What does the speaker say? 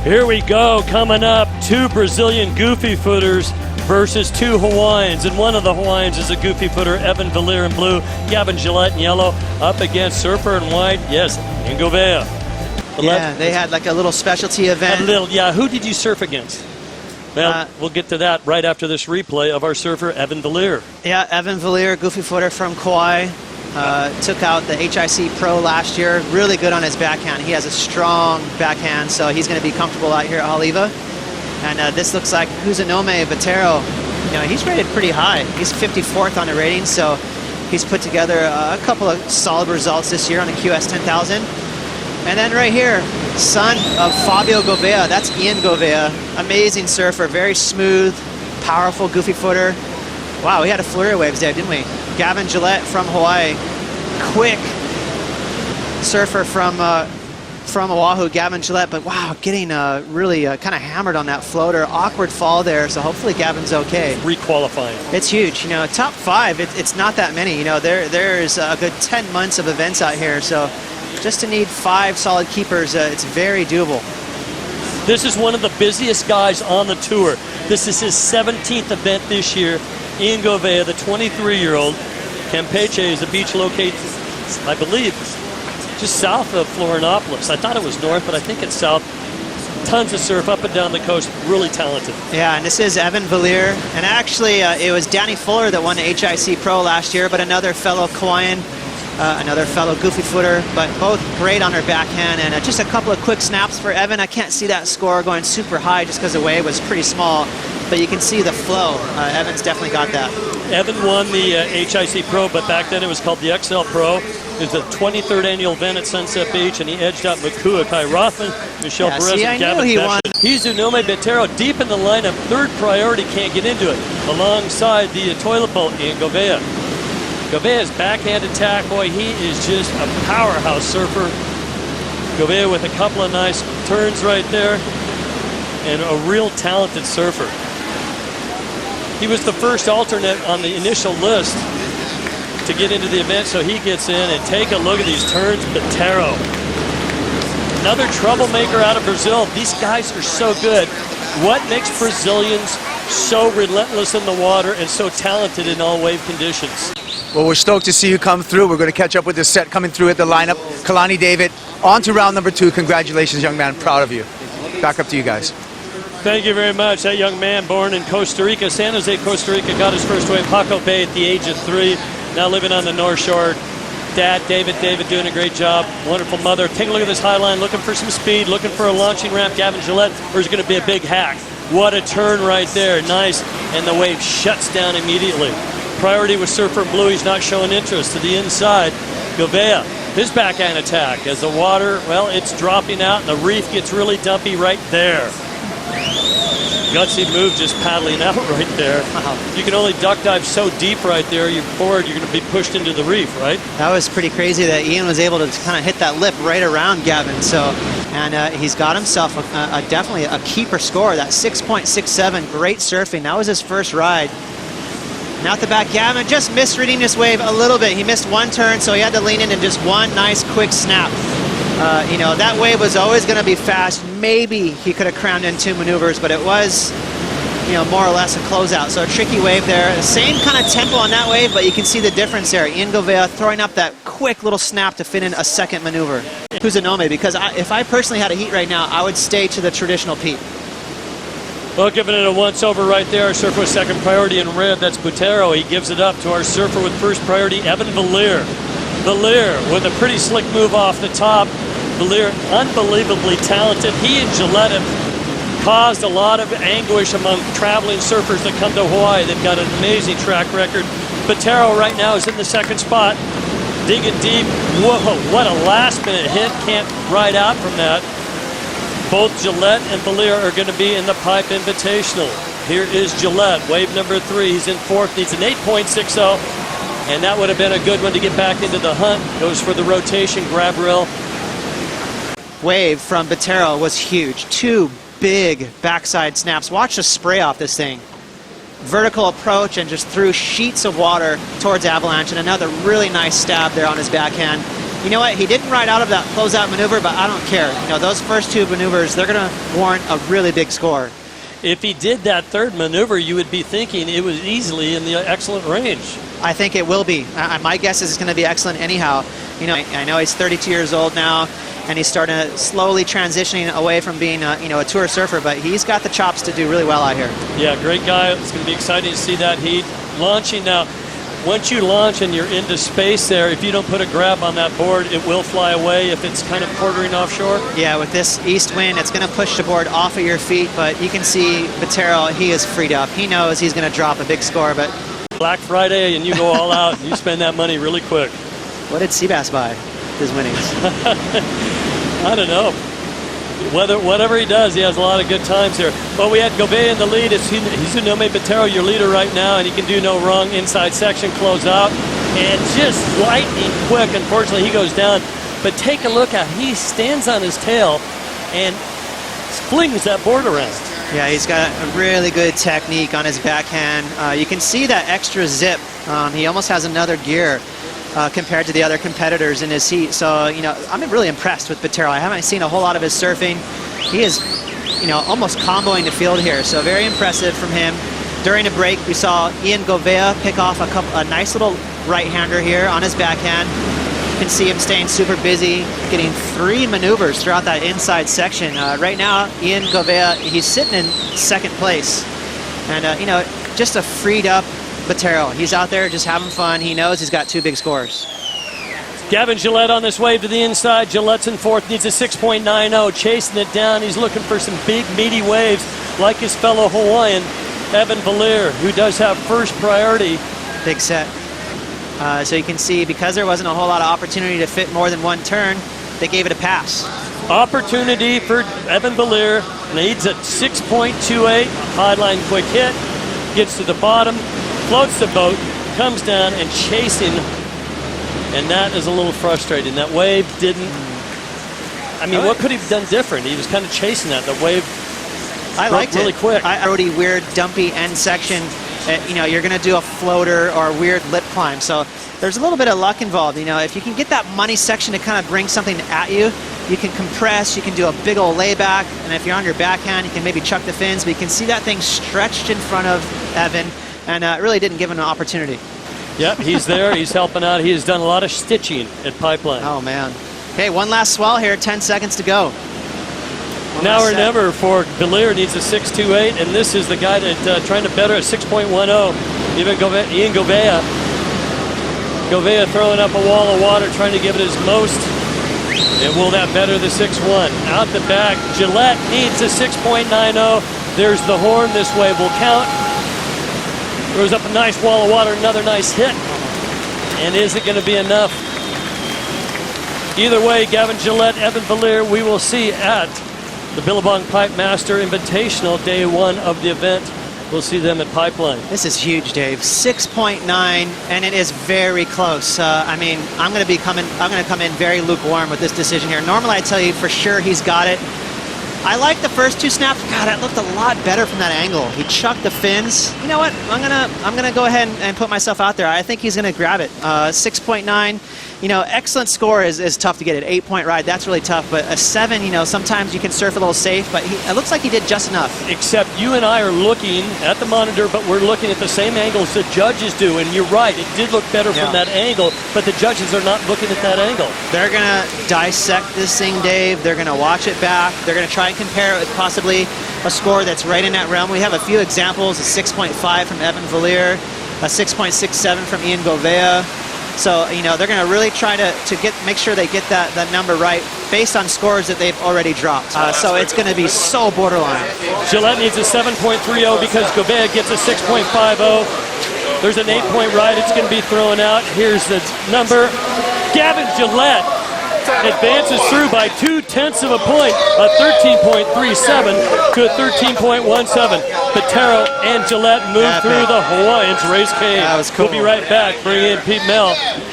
Here we go, coming up, 2 Brazilian goofy footers versus 2 Hawaiians, and one of the Hawaiians is a goofy footer, Evan Valier in blue, Gavin Gillette in yellow, up against surfer in white, yes, in Gouveia. Yeah, they had like a little specialty event. Who did you surf against? Well, we'll get to that right after this replay of our surfer, Evan Valier. Yeah, Evan Valier, goofy footer from Kauai. Took out the HIC Pro last year. Really good on his backhand. He has a strong backhand, so he's going to be comfortable out here at Haleiwa. And this looks like Huzanome Vatero. You know, he's rated pretty high. He's 54th on the rating, so he's put together a couple of solid results this year on the QS 10,000. And then right here, son of Fabio Gouveia. That's Ian Gouveia. Amazing surfer, very smooth, powerful goofy footer. Wow, we had a flurry of waves there, didn't we? Gavin Gillette from Hawaii. Quick surfer from Oahu, Gavin Gillette. But wow, getting really kind of hammered on that floater. Awkward fall there, so hopefully Gavin's okay. Requalifying. It's huge. You know, top 5, it's not that many. You know, there's a good 10 months of events out here, so just to need 5 solid keepers, it's very doable. This is one of the busiest guys on the tour. This is his 17th event this year. Ian Gouveia, the 23-year-old. Campeche is a beach located, I believe, just south of Florianopolis. I thought it was north, but I think it's south. Tons of surf up and down the coast. Really talented. Yeah, and this is Evan Valier. And actually, it was Danny Fuller that won the HIC Pro last year, but another fellow Kauaian, another fellow goofy footer, but both great on her backhand. And just a couple of quick snaps for Evan. I can't see that score going super high just because the wave was pretty small, but you can see the flow. Evan's definitely got that. Evan won the HIC Pro, but back then it was called the XL Pro. It was the 23rd annual event at Sunset Beach, and he edged out Makua, Kai Rothman, Michelle Perez, and Gavin Becher. Huzanome Vatero deep in the lineup, 3rd priority, can't get into it. Alongside the toilet boat, Ian Gouveia. Gouveia's backhand attack, boy, he is just a powerhouse surfer. Gouveia with a couple of nice turns right there, and a real talented surfer. He was the first alternate on the initial list to get into the event, so he gets in, and take a look at these turns. Vatero, another troublemaker out of Brazil. These guys are so good. What makes Brazilians so relentless in the water and so talented in all wave conditions? Well, we're stoked to see you come through. We're going to catch up with this set coming through at the lineup. Kalani David, on to round number 2. Congratulations, young man. Proud of you. Back up to you guys. Thank you very much. That young man born in Costa Rica, San Jose, Costa Rica, got his first wave Paco Bay at the age of 3. Now living on the North Shore. Dad, David doing a great job. Wonderful mother. Take a look at this high line, looking for some speed, looking for a launching ramp. Gavin Gillette, there's going to be a big hack. What a turn right there. Nice. And the wave shuts down immediately. Priority with surfer in blue. He's not showing interest. To the inside, Gouveia, his backhand attack as the water, well, it's dropping out and the reef gets really dumpy right there. Gutsy move, just paddling out right there. Wow. You can only duck dive so deep right there. You're bored, you're going to be pushed into the reef, right? That was pretty crazy that Ian was able to kind of hit that lip right around Gavin. So, and he's got himself definitely a keeper score. That 6.67, great surfing. That was his first ride. Now at the back, Gavin just misreading this wave a little bit. He missed one turn, so he had to lean in and just one nice quick snap. You know, that wave was always going to be fast. Maybe he could have crammed in 2 maneuvers, but it was, you know, more or less a closeout. So a tricky wave there. Same kind of tempo on that wave, but you can see the difference there. Ian Gouveia throwing up that quick little snap to fit in a second maneuver. Huzanome, because if I personally had a heat right now, I would stay to the traditional peak. Well, giving it a once-over right there. Our surfer with 2nd priority in red, that's Vatero. He gives it up to our surfer with 1st priority, Evan Valier. Valier with a pretty slick move off the top. Valier, unbelievably talented. He and Gillette have caused a lot of anguish among traveling surfers that come to Hawaii. They've got an amazing track record. Vatero right now is in the 2nd spot, digging deep. Whoa, what a last-minute hit. Can't ride out from that. Both Gillette and Valier are going to be in the Pipe Invitational. Here is Gillette, wave number 3. He's in 4th, needs an 8.60, and that would have been a good one to get back into the hunt. Goes for the rotation, grab rail. Wave from Vatero was huge. 2 big backside snaps. Watch the spray off this thing. Vertical approach and just threw sheets of water towards Avalanche, and another really nice stab there on his backhand. You know what? He didn't ride out of that closeout maneuver, but I don't care. You know, those first two maneuvers, they're going to warrant a really big score. If he did that third maneuver, you would be thinking it was easily in the excellent range. I think it will be. My guess is it's going to be excellent anyhow. You know, I know he's 32 years old now, and he's starting to slowly transitioning away from being a tour surfer, but he's got the chops to do really well out here. Yeah, great guy. It's going to be exciting to see that heat launching now. Once you launch and you're into space there, if you don't put a grab on that board, it will fly away if it's kind of quartering offshore. Yeah, with this east wind, it's going to push the board off of your feet, but you can see Bottero, he is freed up. He knows he's going to drop a big score, but... Black Friday, and you go all out, and you spend that money really quick. What did Seabass buy? His winnings. I don't know. Whatever he does, he has a lot of good times here. Well, we had Gouveia in the lead. It's Hisonome Bottero, your leader right now, and he can do no wrong. Inside section, close out, and just lightning quick. Unfortunately, he goes down. But take a look at he stands on his tail and flings that board around. Yeah, he's got a really good technique on his backhand. You can see that extra zip. He almost has another gear compared to the other competitors in his heat. So, you know, I'm really impressed with Bottero. I haven't seen a whole lot of his surfing. He is, you know, almost comboing the field here. So very impressive from him. During the break, we saw Ian Gouveia pick off a nice little right-hander here on his backhand. You can see him staying super busy, getting 3 maneuvers throughout that inside section. Right now, Ian Gouveia, he's sitting in second place. And, you know, just a freed up Bottero. He's out there just having fun. He knows he's got 2 big scores. Gavin Gillette on this wave to the inside. Gillette's in fourth, needs a 6.90, chasing it down. He's looking for some big, meaty waves like his fellow Hawaiian, Evan Valier, who does have first priority. Big set. So you can see, because there wasn't a whole lot of opportunity to fit more than one turn, they gave it a pass. Opportunity for Evan Valier. Needs a 6.28, high line quick hit, gets to the bottom, floats the boat, comes down and chasing, and that is a little frustrating. That wave didn't, I mean, what could he have done different? He was kind of chasing that. The wave broke really quick. I wrote a weird, dumpy end section. You know, you're going to do a floater or a weird lip climb. So there's a little bit of luck involved. You know, if you can get that money section to kind of bring something at you, you can compress, you can do a big old layback, and if you're on your backhand, you can maybe chuck the fins, but you can see that thing stretched in front of Evan, and it really didn't give him an opportunity. Yep, he's there, he's helping out. He has done a lot of stitching at Pipeline. Oh, man. Okay, one last swell here, 10 seconds to go. Now or never for Valier, needs a 6.28, and this is the guy that trying to better a 6.10. Ian Gouveia. Gouveia throwing up a wall of water, trying to give it his most. And will that better the 6.1? Out the back, Gillette needs a 6.90. There's the horn. This wave will count. Throws up a nice wall of water, another nice hit. And is it going to be enough? Either way, Gavin Gillette, Evan Valier, we will see at the Billabong Pipe Master Invitational, day 1 of the event. We'll see them at Pipeline. This is huge, Dave. 6.9, and it is very close. I mean, I'm going to come in very lukewarm with this decision here. Normally, I tell you for sure he's got it. I like the first 2 snaps. God, that looked a lot better from that angle. He chucked the fins. You know what? I'm gonna go ahead and put myself out there. I think he's gonna grab it. 6.9. You know, excellent score is tough to get. An 8-point ride, that's really tough. But a 7, you know, sometimes you can surf a little safe. But it looks like he did just enough. Except you and I are looking at the monitor, but we're looking at the same angles the judges do. And you're right, it did look better from that angle. But the judges are not looking at that angle. They're gonna dissect this thing, Dave. They're gonna watch it back. They're gonna try and compare it with possibly a score that's right in that realm. We have a few examples: a 6.5 from Evan Valier, a 6.67 from Ian Gouveia. So, you know, they're going to really try to make sure they get that number right based on scores that they've already dropped. So it's going to be so borderline. Gillette needs a 7.30 because Gouveia gets a 6.50. There's an 8-point ride. It's going to be thrown out. Here's the number. Gavin Gillette advances through by 0.2 of a point, a 13.37 to a 13.17. Bottero and Gillette move through the Hawaiians race cave. That was cool. We'll be right back. Bring in Pete Mel.